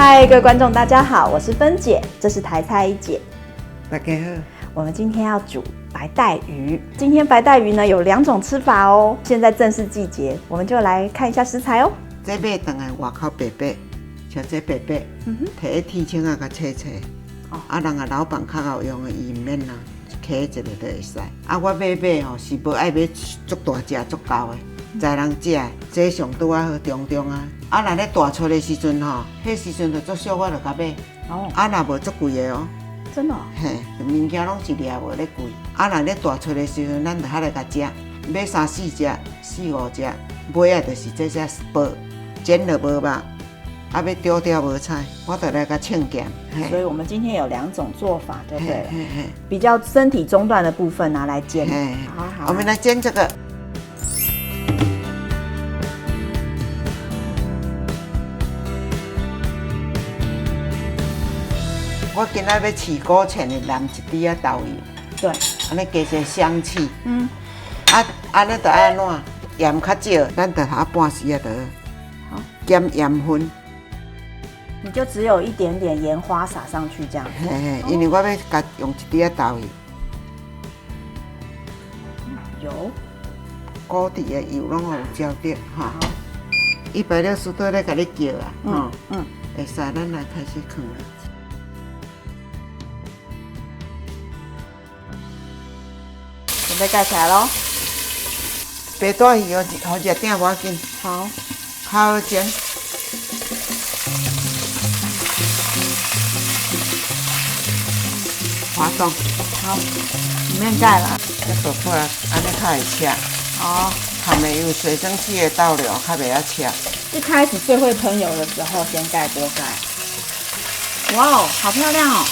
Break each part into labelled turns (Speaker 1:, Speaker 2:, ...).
Speaker 1: 嗨，各位观众，大家好，我是芬姐，这是台菜一姐。
Speaker 2: 大家好，
Speaker 1: 我们今天要煮白带鱼。今天白带鱼呢有2种吃法哦。现在正是季节，我们就来看一下食材哦。
Speaker 2: 这买回来外口白白，像这白白，摕个铁签啊，甲切切。啊，人啊老板较好用的，伊唔免啦，揢一个就会使。啊，我买吼是无爱买足大只足厚的，在人食的，这上拄啊好中中啊。啊，若咧大出的时阵吼，迄时阵就足俗，我就甲买。哦。啊，若无足贵的哦。
Speaker 1: 真的、哦？
Speaker 2: 嘿，物件拢是掠无咧贵。啊，若咧大出的时阵，咱就遐来甲食，买3、4只、4、5只，买啊就是这只薄，煎了无肉。啊，要丢掉无菜，我就来甲称咸。
Speaker 1: 所以我们今天有2种做法，对不对？比较身体中段的部分拿来煎。好，
Speaker 2: 我们来煎这个。我今仔要饲古芡的淋1滴仔豆油。
Speaker 1: 对。
Speaker 2: 安尼加些香气。安尼就爱安怎？盐较少，咱就下半时啊，就好。减盐分。
Speaker 1: 你就只有一点点盐花撒上去这样。
Speaker 2: 因为我要甲用1滴仔豆油。
Speaker 1: 油。
Speaker 2: 高底的油拢有焦掉哈。160度咧，甲你叫啊。会使，咱来开始放了。
Speaker 1: 准备盖起来咯。
Speaker 2: 白带鱼好热点，无要紧。
Speaker 1: 好。
Speaker 2: 较好煎。滑动。
Speaker 1: 好，里面盖了。
Speaker 2: 要倒出来，安尼较会切。哦。含的有水蒸气的倒流，较袂晓切。
Speaker 1: 一开始最会喷油的时候，先盖锅盖。哇哦，好漂亮哦！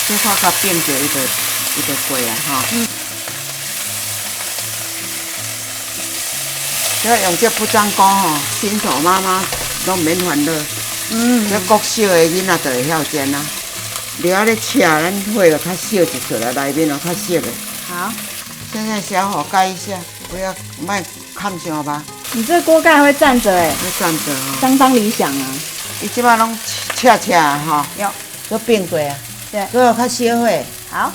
Speaker 2: 这块甲变着伊就过啊哈。要用这不粘锅吼，新手妈妈拢免烦恼。这国小的囡仔就会晓煎啊。了啊咧切，咱火就较小一撮啦，内面哦较熟的。
Speaker 1: 好。现
Speaker 2: 在小火盖一下，不要卖看伤吧。
Speaker 1: 你这锅盖会站着哎。
Speaker 2: 会站着哦。
Speaker 1: 相当理想啊。伊
Speaker 2: 即摆拢切哈。有。都变过啊。对。所以较小火。好。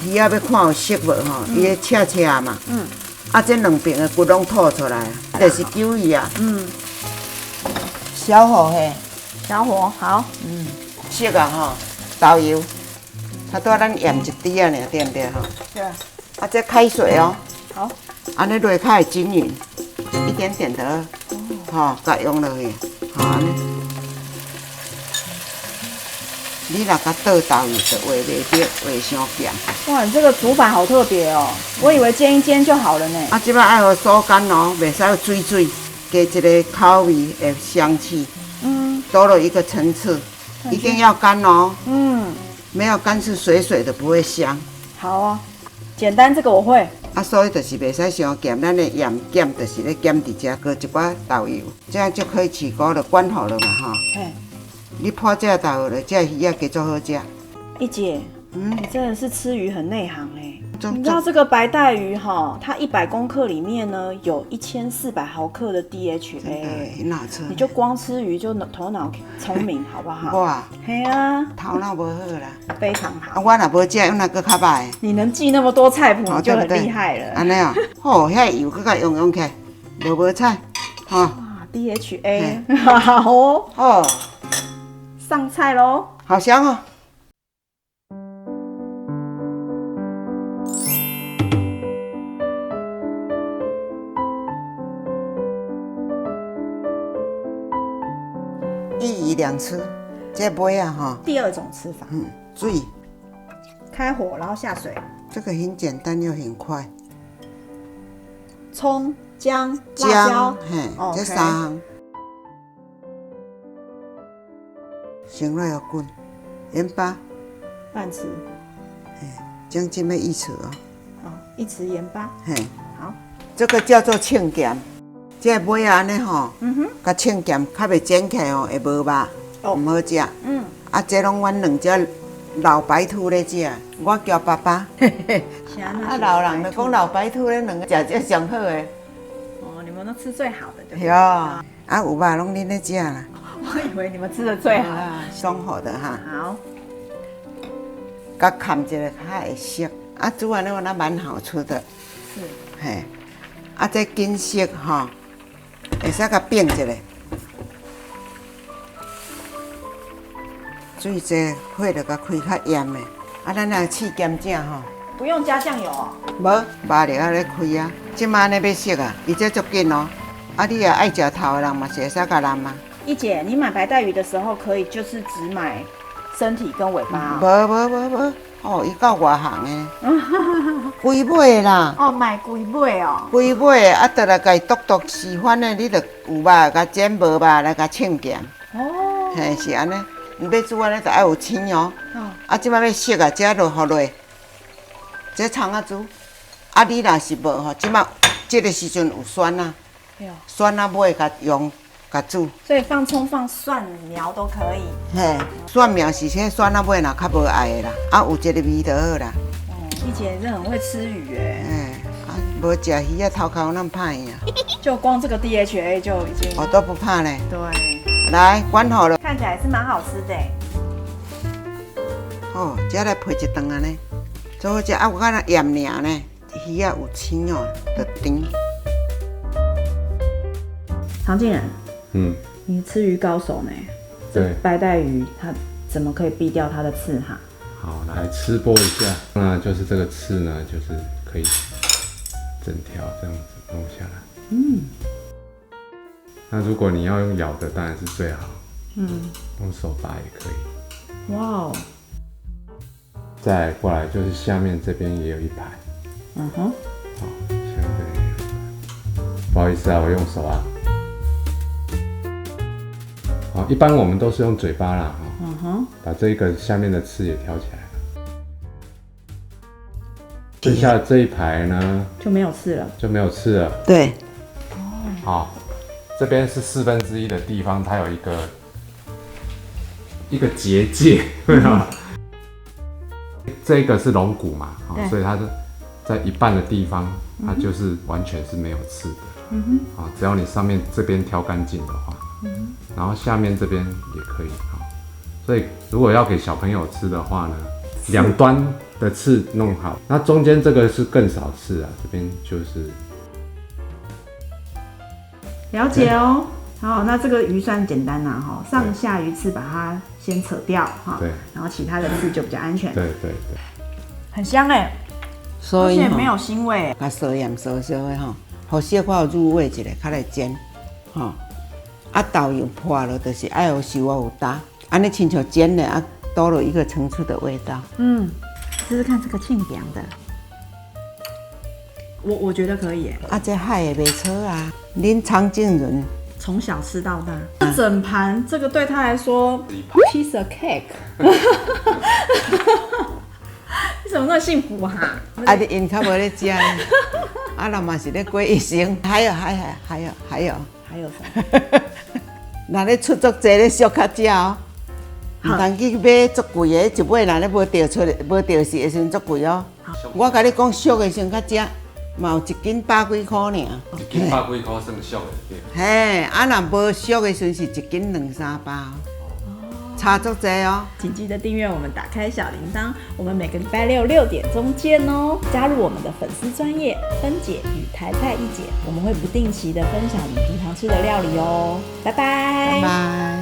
Speaker 2: 鱼啊要看有熟无吼，伊咧切嘛。啊，这2边的骨拢吐出来，就是揪鱼啊。小火嘿。
Speaker 1: 小火好。
Speaker 2: 熟啊吼，豆油，差不多咱盐1滴啊，对不对吼？对。啊，这开水哦。好。安尼落较会均匀，一点点的，吼，甲用落去，吼安尼。你若甲倒豆油，就画袂着，画伤咸。
Speaker 1: 哇，你这个煮法好特别哦！我以为煎一煎就好了呢。
Speaker 2: 啊，即摆爱互收干哦，袂使有水，加一个口味的香气。多了一个层次，一定要干哦。没有干是水水的，不会香。好哦，
Speaker 1: 简单这个我会。
Speaker 2: 啊，所以就是袂使伤咸，咱的盐减就是咧减伫遮，搁一寡豆油，这样就可以起锅了，关好了嘛哈。你泡这豆油了，这鱼啊加做好食。一姐，你真的是吃鱼很内行哎。
Speaker 1: 你知道这个白带鱼哈，它100公克里面呢有1400毫克的 DHA，
Speaker 2: 很好吃。
Speaker 1: 你就光吃鱼就头脑聪明，好不好？
Speaker 2: 我啊，
Speaker 1: 嘿啊，
Speaker 2: 头脑无好啦，
Speaker 1: 非常好。
Speaker 2: 啊，我若无食，用哪个较歹？
Speaker 1: 你能记那么多菜谱，你就很厉害了。
Speaker 2: 安尼啊，好，遐油搁甲用起来，无菜，哈。哇
Speaker 1: ，DHA， 好哦。哦，上菜喽。
Speaker 2: 好香哦。1鱼2吃，这尾啊哈。
Speaker 1: 第2种吃法。
Speaker 2: 水。
Speaker 1: 开火，然后下水。
Speaker 2: 这个很简单又很快。
Speaker 1: 葱、姜、辣椒，
Speaker 2: 这3项。先来要滚，盐巴。
Speaker 1: 半匙。
Speaker 2: 将近要1匙哦。
Speaker 1: 好，1匙盐巴。好。
Speaker 2: 这个叫做称咸。这尾啊安尼吼，甲称咸，较袂煎起来哦，会无肉，唔好食。啊，这拢阮2只老白兔咧食，我叫爸爸。啊，老人就讲老白兔咧两个食这上好诶。
Speaker 1: 哦，你们都吃最好的，对不对？
Speaker 2: 有，啊有肉拢恁咧食啦。
Speaker 1: 我以为你们吃的最好。
Speaker 2: 爽好的哈。
Speaker 1: 好。
Speaker 2: 甲砍一个较会熟，啊，煮完了我那蛮好吃的。
Speaker 1: 是。
Speaker 2: 嘿，啊，这金色吼，会使甲变一下。水这火就甲开较严的，啊，咱若试咸正吼。
Speaker 1: 不用加酱油哦。
Speaker 2: 无，肉就要咧开啊。即摆呢要熟啊，伊这足紧哦。啊，你也爱食头的人嘛，是会使甲淋啊。
Speaker 1: 一姐，你买白带鱼的时候可以就是只买身体跟尾巴
Speaker 2: 无，哦，伊到外行的，规尾啦。
Speaker 1: 哦，买规尾哦。
Speaker 2: 规尾啊，倒来甲伊剁剁细番的，你着有肉甲煎，无肉来甲称咸。
Speaker 1: 哦。
Speaker 2: 嘿，是安尼。你要煮安尼，就爱有青哦。啊，即摆要熟啊，这落雨落，这葱啊煮。啊，你若是无吼，即摆这个时阵有蒜啊，蒜啊尾甲用。甲煮，
Speaker 1: 所以放葱、放蒜苗都可以。
Speaker 2: 嘿，蒜苗是些蒜啊尾若较无爱的啦，啊有一个味就好啦。
Speaker 1: 哦，一姐是很会吃鱼诶。
Speaker 2: 啊，无食鱼啊，头壳那么怕呀。
Speaker 1: 就光这个 DHA 就已经。
Speaker 2: 我都不怕嘞。
Speaker 1: 对。
Speaker 2: 来，关好了。
Speaker 1: 看起来是蛮好吃的。
Speaker 2: 哦，这来配一顿啊呢，最好食啊，有敢若盐尔呢，鱼啊有青哦，就甜。
Speaker 1: 常静人。你吃鱼高手呢？
Speaker 3: 对，
Speaker 1: 白带鱼它怎么可以避掉它的刺哈？
Speaker 3: 好，来吃播一下。那就是这个刺呢，就是可以整条这样子弄下来。那如果你要用咬的，当然是最好。用手拔也可以。
Speaker 1: 哇哦！
Speaker 3: 再过来就是下面这边也有一排。好，下面这边也有一排。不好意思啊，我用手啊。好，一般我们都是用嘴巴啦，把这个下面的刺也挑起来了。剩下的这一排呢，
Speaker 1: 就没有刺了。
Speaker 2: 对。
Speaker 3: 好，这边是1/4的地方，它有一个结界，这个是龙骨嘛，所以它是在一半的地方，它就是完全是没有刺的。只要你上面这边挑干净的话。然后下面这边也可以啊，所以如果要给小朋友吃的话呢，两端的刺弄好，那中间这个是更少刺啊，这边就是
Speaker 1: 了解哦。好，那这个鱼算简单啦哈，上下鱼刺把它先扯掉哈，
Speaker 3: 对，
Speaker 1: 然后其他的刺就比较安全。
Speaker 3: 对，
Speaker 1: 很香哎，而且没有腥味。
Speaker 2: 甲烧盐烧烧的吼，互小可有入味一下，较来煎，吼。啊，豆油破了，就是爱有油有搭，安尼亲像煎的啊，多了一个层次的味道。
Speaker 1: 试试看这个清凉的，我觉得可以耶。
Speaker 2: 啊，这海也袂错啊，恁常静人
Speaker 1: 从小吃到大，这整盘这个对他来说 piece of cake， 你怎么那么幸福啊？
Speaker 2: 啊，你因较无咧食，啊，若嘛是咧过一生，还有
Speaker 1: 什么？
Speaker 2: 若咧出足济咧俗较食哦，唔通去买足贵的，一尾若咧无钓出无钓时的时阵足贵哦。我甲你讲俗的时阵较食，嘛有1斤100几块尔。
Speaker 3: 1斤100几块算俗的对。
Speaker 2: 嘿，啊若无俗的时阵是1斤2、3包。差足济哦！
Speaker 1: 请记得订阅我们，打开小铃铛，我们每个礼拜6 6点钟见哦！加入我们的粉丝专页芬姐与台菜一姐，我们会不定期的分享你平常吃的料理哦。拜拜。
Speaker 2: 拜拜。